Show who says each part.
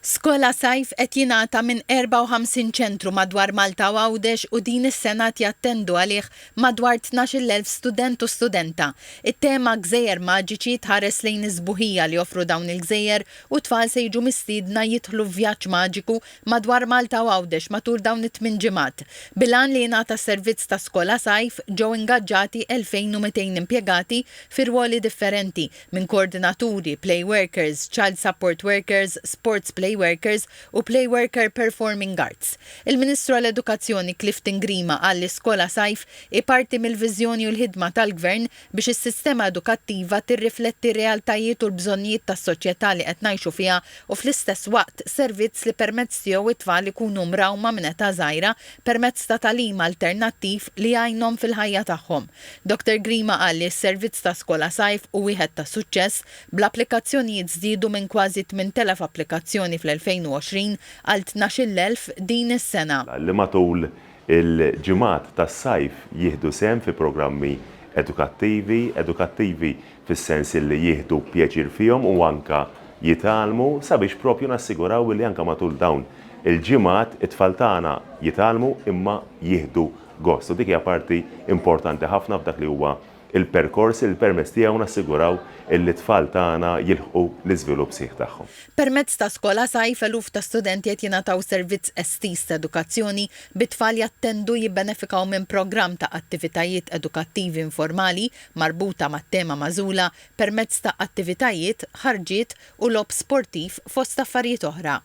Speaker 1: Skola sajf qed jingħata minn 54 ċentru madwar Malta u Għawdex u din is-sena jattendu għalih madwar 12,000 student u studenta. It-tema Gżejjer Maġiċi tħares lejn iż-sbuħija li joffru dawn il-gżejjer u tfal se jiġu mistiedna jidħlu f'vjaġġ maġiku madwar Malta u Għawdex matul dawn it-8 ġimgħat. Bilan li jingħata servizz ta' skola sajf ġew ingaġġati 2200 impjegati fi rwoli differenti minn koordinaturi, play workers, child support workers, sports play workers u play worker performing arts. Il-Ministru għall-Edukazzjoni Clifton Grima qal li skola sajf parti mill-viżjoni u l-ħidma tal-Gvern biex is-sistema edukattiva tirrifletti r-realtajiet u l-bżonnijiet tas-soċjetà li qed ngħixu fiha u fl-istess waqt servizz li permezz tiegħu it-tfal ikunu mrawma minn età żgħira permezz ta' tagħlim alternattiv li jgħinhom fil-ħajja tagħhom. Dr. Grima qal li s-servizz ta' skola sajf u wieħed ta' suċċess bl-applikazzjonijiet żdiedu minn kważi 8,000 applikazzjoni fl-2020 għal 12,000 din is-sena.
Speaker 2: Li matul il-ġimgħat tas-sajf jieħdu sehem fi programmi edukattivi fis-sens li jieħdu pjaċir fihom u anke jitgħallmu sabiex propju nassiguraw li anke matul dawn il-ġimgħat it-tfal tagħna jitgħallmu imma jieħdu gost. U dik hija parti importanti ħafna f'dak li huwa il-perkors il-permess tiegħu nassiguraw il-tfal tagħna jilħqu l-iżvilupp sieħ tagħhom.
Speaker 1: Permezz ta' skola sajf eluf ta' studenti qed jingħataw servizz estis ta' edukazzjoni bit-tfal jattendu jibbenefikaw minn programm ta' attivitajiet edukattivi informali marbuta mat-tema magħżula permezz ta' attivitajiet, ħarġiet u lob sportiv fost affarijiet oħra.